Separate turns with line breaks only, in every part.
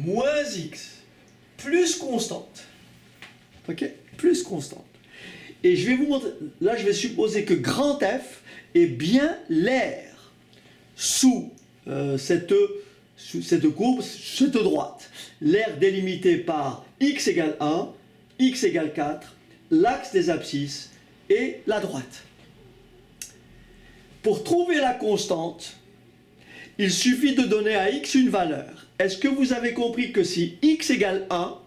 moins x plus constante. Ok? Plus constante. Et je vais vous montrer, là je vais supposer que grand F est bien l'air sous cette courbe, cette droite. L'air délimité par x égale 1, x égale 4, l'axe des abscisses et la droite. Pour trouver la constante, il suffit de donner à x une valeur. Est-ce que vous avez compris que si x égale 1,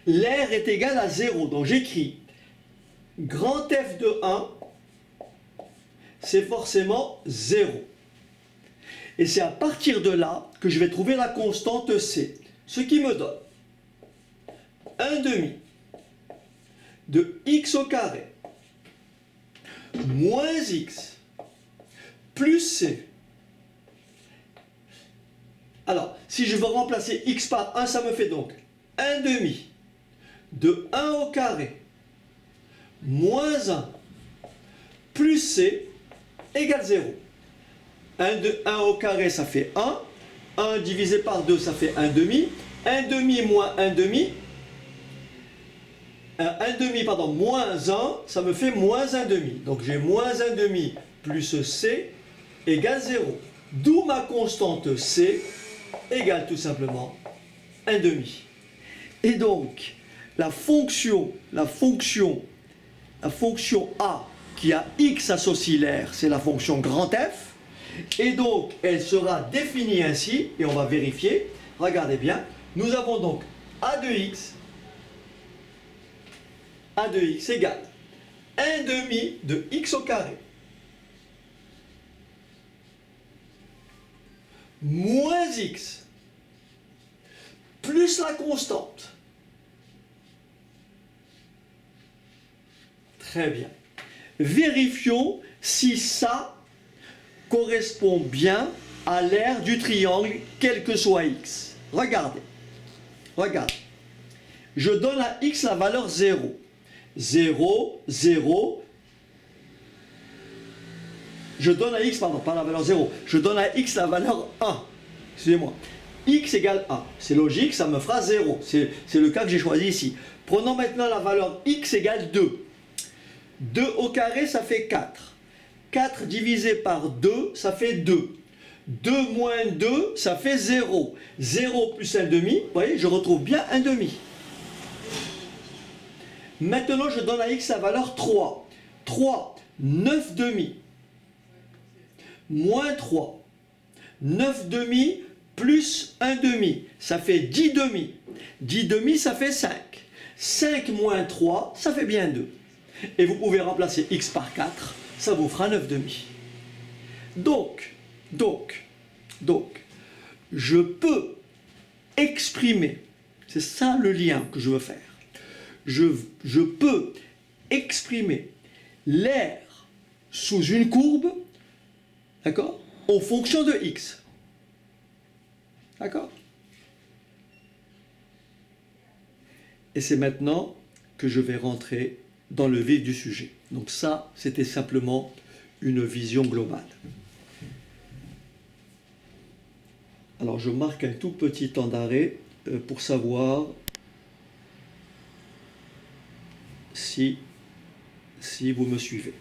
l'air est égal à 0? Donc j'écris grand F de 1, c'est forcément 0. Et c'est à partir de là que je vais trouver la constante C. Ce qui me donne 1 demi de x au carré moins x plus c. Alors, si je veux remplacer x par 1, ça me fait donc 1 demi de 1 au carré moins 1 plus c égale 0. 1 de 1 au carré, ça fait 1. 1 divisé par 2, ça fait 1 demi. 1 demi moins 1 demi. 1 demi, pardon, moins 1, ça me fait moins 1 demi. Donc j'ai moins 1 demi plus c égale 0. D'où ma constante c égale tout simplement 1 demi. Et donc, la fonction a qui a x associe l'air, c'est la fonction grand F. Et donc, elle sera définie ainsi, et on va vérifier. Regardez bien, nous avons donc a de x égale 1 demi de x au carré moins x plus la constante. Très bien. Vérifions si ça correspond bien à l'aire du triangle, quel que soit x. Regardez. Regarde. Je donne à x la valeur 0. 0, 0. Je donne à x, pardon, pas la valeur 0. Je donne à x la valeur 1. Excusez-moi. X égale 1. C'est logique, ça me fera 0. C'est le cas que j'ai choisi ici. Prenons maintenant la valeur x égale 2. 2 au carré, ça fait 4. 4 divisé par 2, ça fait 2. 2 moins 2, ça fait 0. 0 plus 1 demi, vous voyez, je retrouve bien 1 demi. Maintenant, je donne à x la valeur 3. 3, 9 demi. Moins 3. 9 demi plus 1 demi. Ça fait 10 demi. 10 demi, ça fait 5. 5 moins 3, ça fait bien 2. Et vous pouvez remplacer x par 4, ça vous fera 9 demi. Donc, je peux exprimer, c'est ça le lien que je veux faire, je peux exprimer l'air sous une courbe, d'accord, en fonction de x. D'accord? Et c'est maintenant que je vais rentrer dans le vif du sujet. Donc ça, c'était simplement une vision globale. Alors je marque un tout petit temps d'arrêt pour savoir si vous me suivez.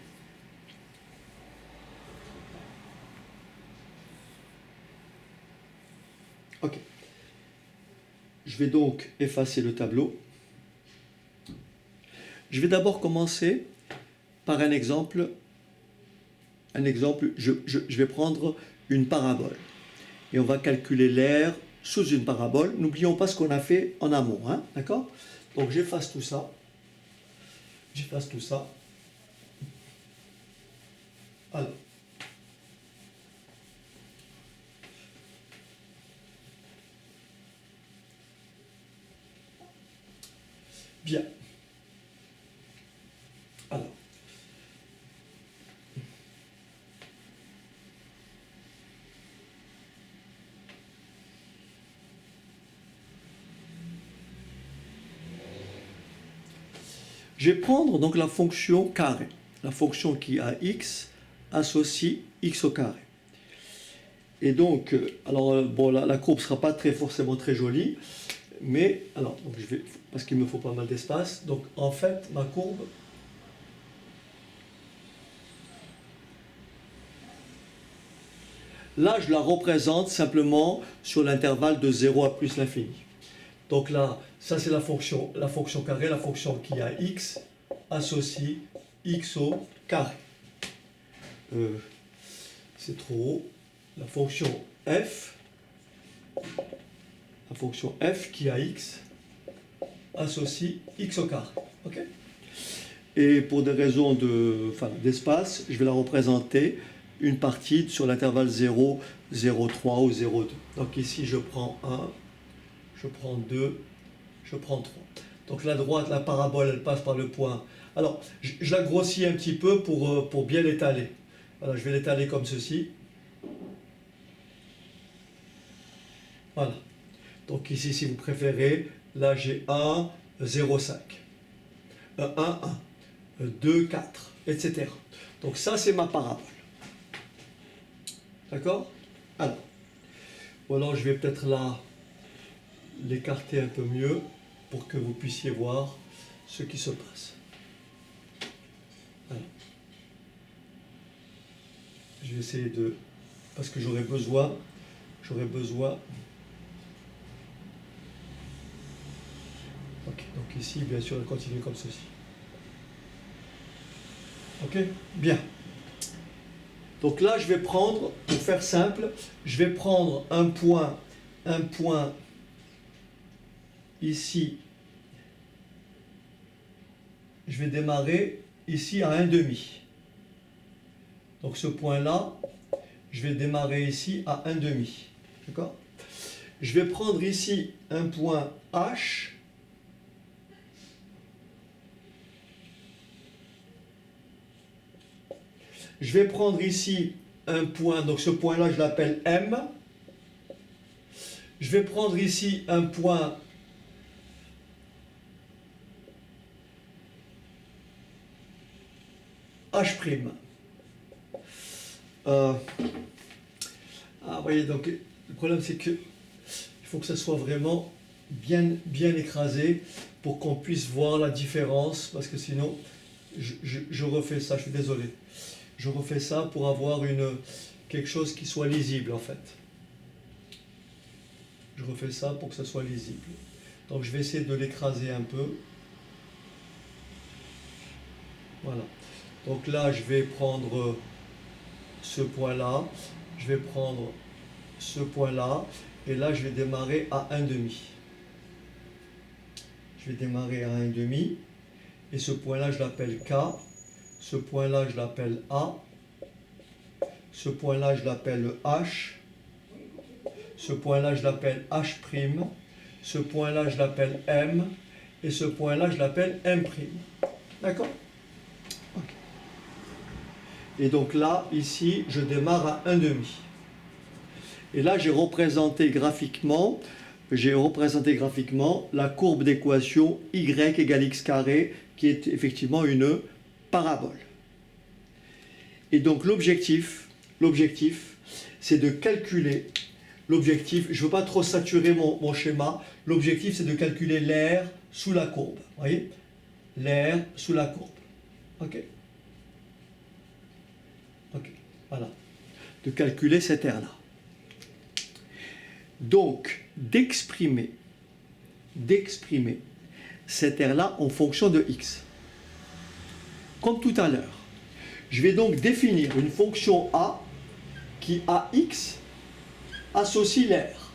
Ok. Je vais donc effacer le tableau. Je vais d'abord commencer par un exemple. Je vais prendre une parabole. Et on va calculer l'air sous une parabole. N'oublions pas ce qu'on a fait en amont. Hein, d'accord? Donc j'efface tout ça. Alors. Bien. Alors. Je vais prendre donc la fonction carré, la fonction qui a x associe x au carré. Et donc, bon, la courbe ne sera pas forcément très jolie, mais, alors, donc parce qu'il me faut pas mal d'espace, donc en fait, ma courbe, là, je la représente simplement sur l'intervalle de 0 à plus l'infini. Donc là, ça c'est la fonction carrée, la fonction qui a x associe x au carré. C'est trop haut. La fonction f qui a x associe x au carré. Okay, et pour des raisons d'espace, je vais la représenter une partie sur l'intervalle 0, 0,3 ou 0,2. Donc ici, je prends 1, je prends 2, je prends 3. Donc la droite, la parabole, elle passe par le point. Alors, je la grossis un petit peu pour bien l'étaler. Voilà, je vais l'étaler comme ceci. Voilà. Donc ici, si vous préférez, là j'ai 1, 0,5. 1, 1, 2, 4, etc. Donc ça, c'est ma parabole. D'accord? Alors, voilà, je vais peut-être l'écarter un peu mieux pour que vous puissiez voir ce qui se passe. Voilà. Je vais essayer de... Parce que j'aurais besoin... Ok, donc ici, bien sûr, elle continue comme ceci. Ok? Bien. Donc là, je vais prendre, pour faire simple, je vais prendre un point ici. Je vais démarrer ici à 1,5. Donc ce point-là, je vais démarrer ici à 1,5. D'accord? Je vais prendre ici un point H. Je vais prendre ici un point, donc ce point-là, je l'appelle M. Je vais prendre ici un point H'. Vous voyez, donc le problème c'est que il faut que ça soit vraiment bien écrasé pour qu'on puisse voir la différence, parce que sinon, je refais ça, je suis désolé. Je refais ça pour avoir quelque chose qui soit lisible en fait. Je refais ça pour que ça soit lisible. Donc je vais essayer de l'écraser un peu. Voilà. Donc là, je vais prendre ce point-là. Je vais prendre ce point-là. Et là, je vais démarrer à 1,5. Je vais démarrer à 1,5. Et ce point-là, je l'appelle K. Ce point-là, je l'appelle A. Ce point-là, je l'appelle H. Ce point-là, je l'appelle H'. Ce point-là, je l'appelle M. Et ce point-là, je l'appelle M'. D'accord? Okay. Et donc là, ici, je démarre à 1,5. Et là, j'ai représenté graphiquement la courbe d'équation y égale x carré, qui est effectivement une parabole. Et donc l'objectif, c'est de calculer, je ne veux pas trop saturer mon schéma, l'objectif c'est de calculer l'air sous la courbe. Vous voyez? L'air sous la courbe. Ok? Ok, voilà. De calculer cet air-là. Donc, d'exprimer cet air-là en fonction de x. Comme tout à l'heure. Je vais donc définir une fonction a qui, à x, associe l'air.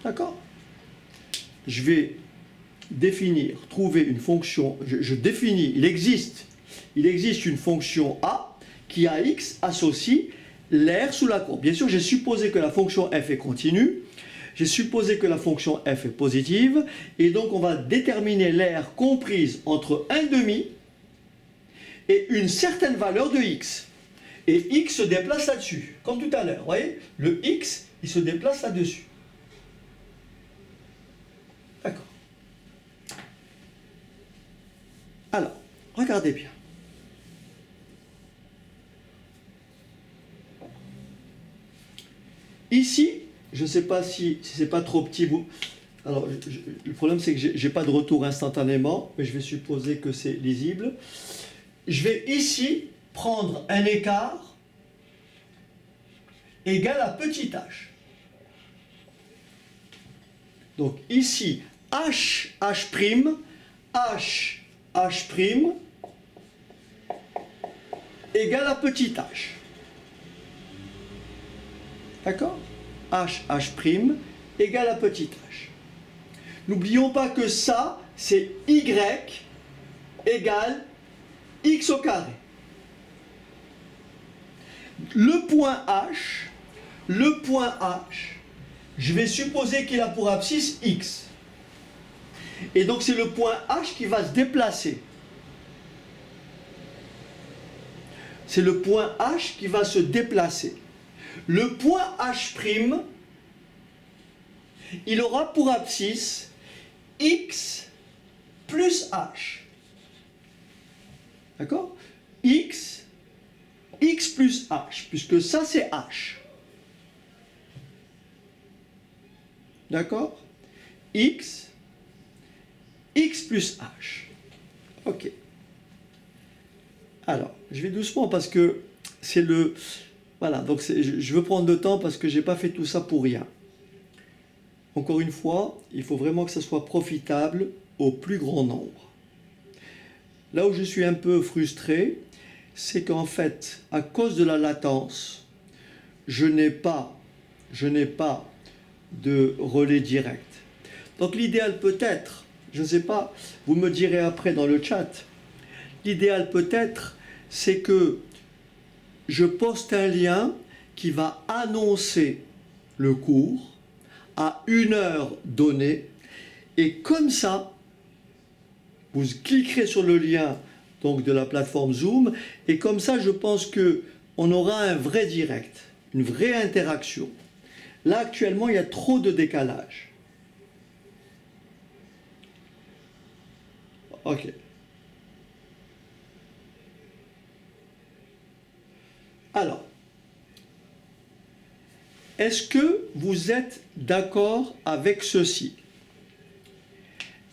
D'accord? Je vais trouver une fonction, je définis, il existe une fonction a qui, à x, associe l'air sous la courbe. Bien sûr, j'ai supposé que la fonction f est continue, j'ai supposé que la fonction f est positive, et donc on va déterminer l'air comprise entre 1,5 et une certaine valeur de x. Et x se déplace là-dessus, comme tout à l'heure. Vous voyez? Le x, il se déplace là-dessus. D'accord. Alors, regardez bien. ici, je ne sais pas si c'est pas trop petit. Alors, le problème, c'est que je n'ai pas de retour instantanément, mais je vais supposer que c'est lisible. Je vais ici prendre un écart égal à petit h. Donc ici, h, h', h, h' égale à petit h. D'accord? H, h' égale à petit h. N'oublions pas que ça, c'est y égale x au carré. Le point H, je vais supposer qu'il a pour abscisse x. Et donc c'est le point H qui va se déplacer. C'est le point H qui va se déplacer. Le point H', il aura pour abscisse x plus h. D'accord? X plus h, puisque ça c'est h. D'accord? X plus h. Ok. Alors, je vais doucement parce que c'est le... Voilà, donc je veux prendre le temps parce que je n'ai pas fait tout ça pour rien. Encore une fois, il faut vraiment que ça soit profitable au plus grand nombre. Là où je suis un peu frustré, c'est qu'en fait, à cause de la latence, je n'ai pas de relais direct. Donc l'idéal peut-être, je ne sais pas, vous me direz après dans le chat, l'idéal peut-être, c'est que je poste un lien qui va annoncer le cours à une heure donnée, et comme ça, vous cliquerez sur le lien donc de la plateforme Zoom, et comme ça, je pense qu'on aura un vrai direct, une vraie interaction. Là, actuellement, il y a trop de décalage. Ok. Alors, est-ce que vous êtes d'accord avec ceci?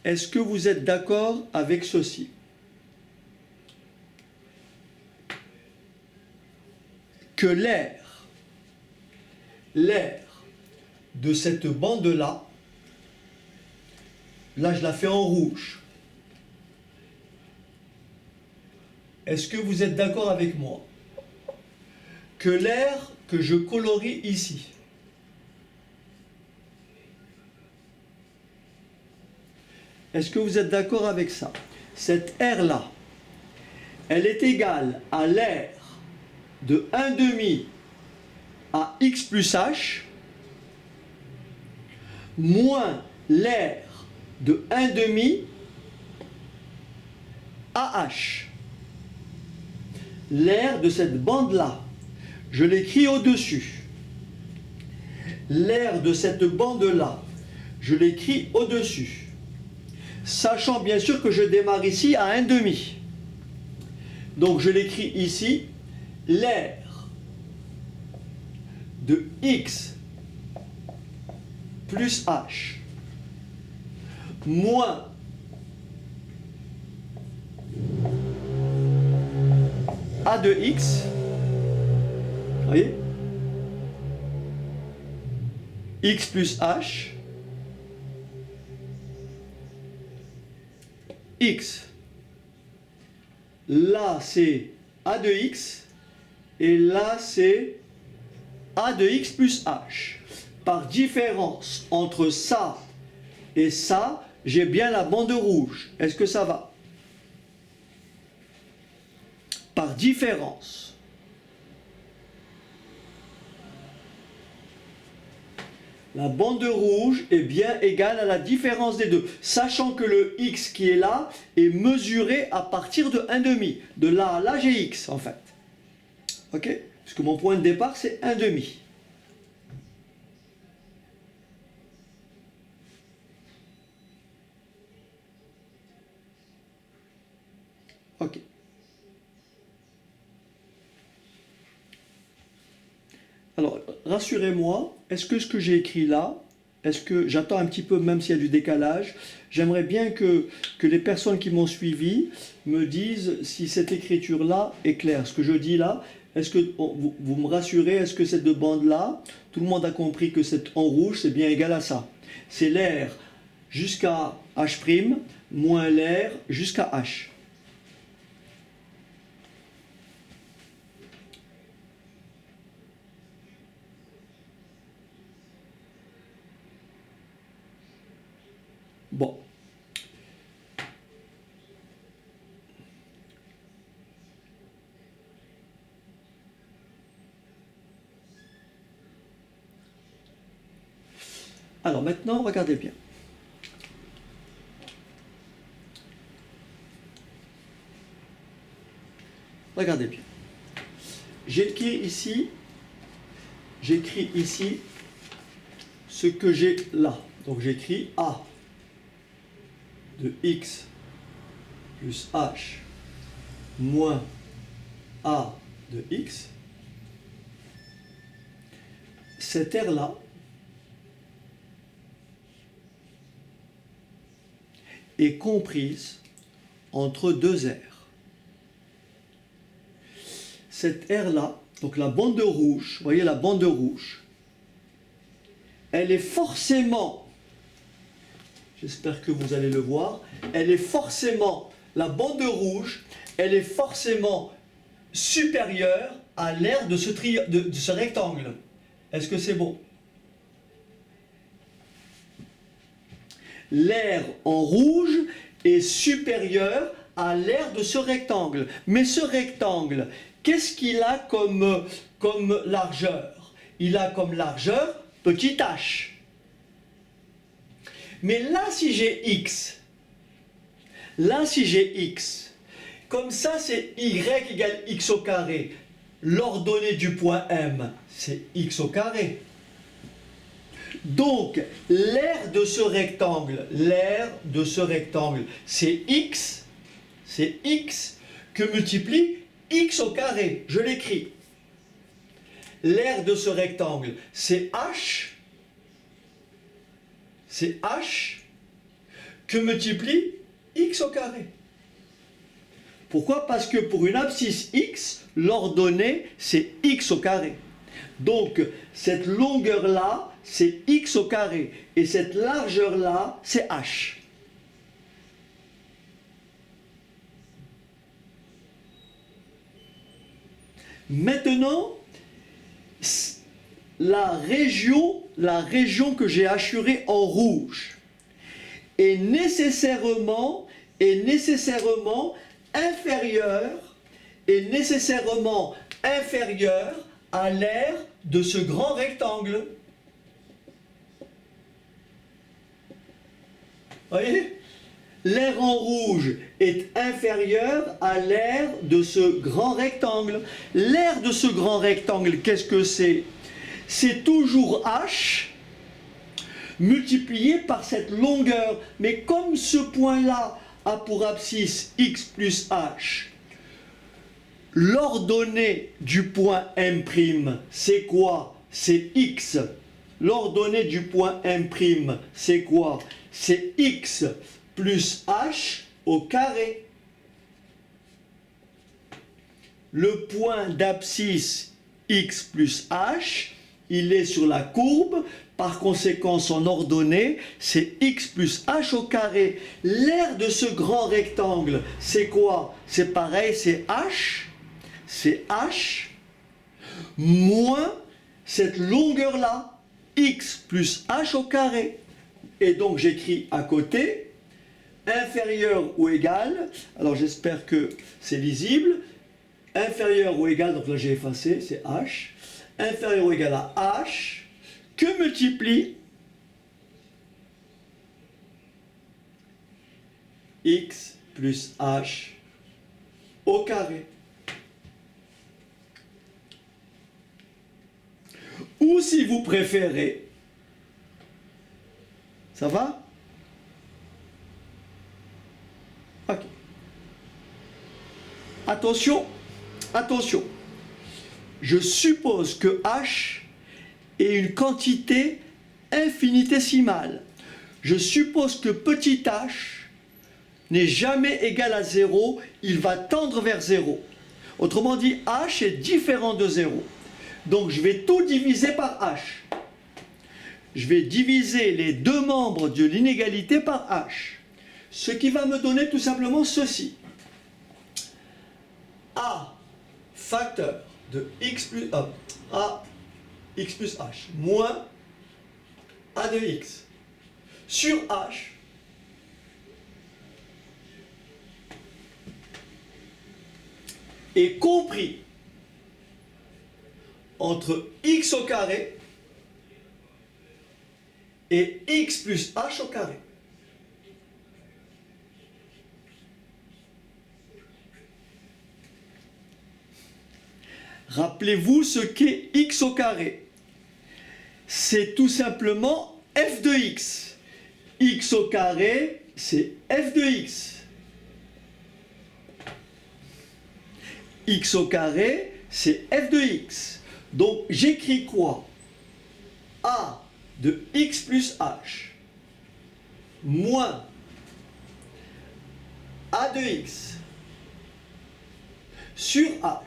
Est-ce que vous êtes d'accord avec ceci? Que l'air de cette bande-là, là je la fais en rouge. Est-ce que vous êtes d'accord avec moi? Que l'air que je colorie ici, est-ce que vous êtes d'accord avec ça? Cette air-là, elle est égale à l'air de 1/2 à x plus h, moins l'air de 1/2 à h. L'air de cette bande-là, je l'écris au-dessus. L'air de cette bande-là, je l'écris au-dessus. Sachant bien sûr que je démarre ici à 1/2. Donc je l'écris ici, l'air de x plus h moins a de x, vous voyez, x plus h, x, là c'est a de x, et là c'est a de x plus h. Par différence entre ça et ça, j'ai bien la bande rouge. Est-ce que ça va? Par différence. La bande rouge est bien égale à la différence des deux, sachant que le x qui est là est mesuré à partir de 1/2. De là à là, j'ai x en fait. Ok? Parce que mon point de départ, c'est 1/2. Ok. Alors, rassurez-moi, est-ce que ce que j'ai écrit là, est-ce que j'attends un petit peu, même s'il y a du décalage, j'aimerais bien que les personnes qui m'ont suivi me disent si cette écriture-là est claire. Ce que je dis là, est-ce que vous me rassurez, est-ce que cette bande-là, tout le monde a compris que c'est en rouge, c'est bien égal à ça. C'est l'air jusqu'à H' moins l'air jusqu'à H. Bon. Alors maintenant, regardez bien. Regardez bien. J'écris ici ce que j'ai là. Donc j'écris A de X plus H moins A de X. Cette aire-là est comprise entre deux aires. Cette aire-là, donc la bande rouge, vous voyez la bande rouge, elle est forcément, j'espère que vous allez le voir, elle est forcément, la bande rouge, elle est forcément supérieure à l'aire de ce rectangle. Est-ce que c'est bon? L'aire en rouge est supérieure à l'aire de ce rectangle. Mais ce rectangle, qu'est-ce qu'il a comme largeur? Il a comme largeur petit h. Mais là, si j'ai x, comme ça, c'est y égale x au carré. L'ordonnée du point M, c'est x au carré. Donc, l'aire de ce rectangle, c'est x que multiplie x au carré. Je l'écris. L'aire de ce rectangle, c'est h que multiplie x au carré. Pourquoi? Parce que pour une abscisse x, l'ordonnée, c'est x au carré. Donc, cette longueur-là, c'est x au carré. Et cette largeur-là, c'est h. Maintenant, la région que j'ai hachurée en rouge est nécessairement inférieure à l'aire de ce grand rectangle. Voyez? L'aire en rouge est inférieure à l'aire de ce grand rectangle. L'aire de ce grand rectangle, qu'est-ce que c'est? C'est toujours h multiplié par cette longueur. Mais comme ce point-là a pour abscisse x plus h, l'ordonnée du point M', c'est quoi? C'est x. L'ordonnée du point M', c'est quoi? C'est x plus h au carré. Le point d'abscisse x plus h, il est sur la courbe. Par conséquent, son ordonnée, c'est x plus h au carré. L'aire de ce grand rectangle, c'est quoi? C'est pareil, c'est h moins cette longueur-là, x plus h au carré. Et donc j'écris à côté, inférieur ou égal, alors j'espère que c'est lisible, inférieur ou égal, donc là j'ai effacé, c'est h, inférieur ou égal à h, que multiplie x plus h au carré. Ou si vous préférez, ça va? Ok. Attention, je suppose que h est une quantité infinitésimale. Je suppose que petit h n'est jamais égal à 0, il va tendre vers 0. Autrement dit, h est différent de 0. Donc je vais tout diviser par h. Je vais diviser les deux membres de l'inégalité par h. Ce qui va me donner tout simplement ceci. A facteur de x plus a x plus h moins a de x sur h est compris entre x au carré et x plus h au carré. Rappelez-vous ce qu'est x au carré. C'est tout simplement f de x. X au carré, c'est f de x. X au carré, c'est f de x. Donc j'écris quoi? A de x plus h moins a de x sur h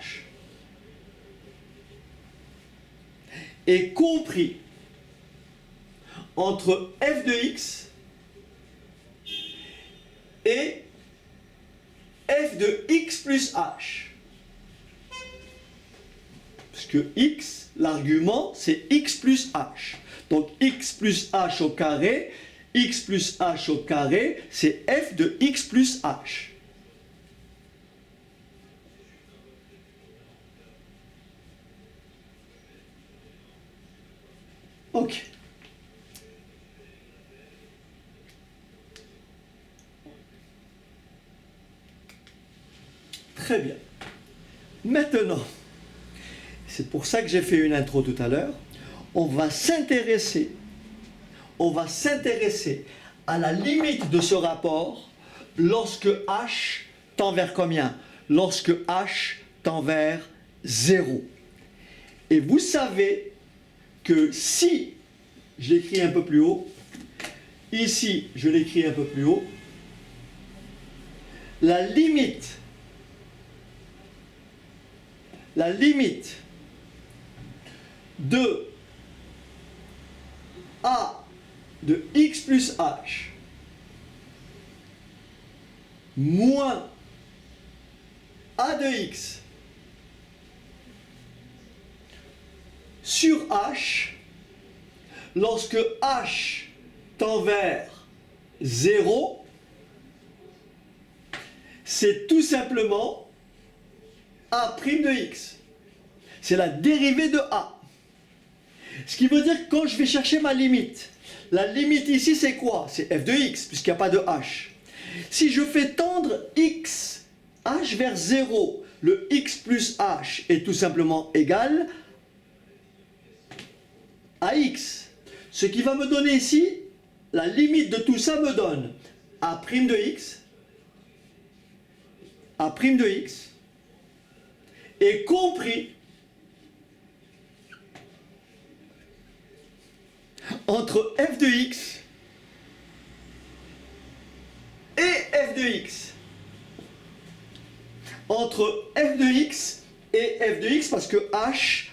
est compris entre f de x et f de x plus h. Parce que x, l'argument, c'est x plus h. Donc x plus h au carré, x plus h au carré, c'est f de x plus h. Ok. Très bien. Maintenant, c'est pour ça que j'ai fait une intro tout à l'heure, on va s'intéresser à la limite de ce rapport lorsque h tend vers combien? Lorsque h tend vers 0. Et vous savez que si, je l'écris un peu plus haut, ici je l'écris un peu plus haut, la limite de a de x plus h moins a de x sur h, lorsque h tend vers 0, c'est tout simplement a' de x. C'est la dérivée de a. Ce qui veut dire que quand je vais chercher ma limite, la limite ici c'est quoi? C'est f de x, puisqu'il n'y a pas de h. Si je fais tendre x, h vers 0, le x plus h est tout simplement égal à x. Ce qui va me donner ici, la limite de tout ça me donne a' de x, est compris entre f de x et f de x. Entre f de x et f de x, parce que h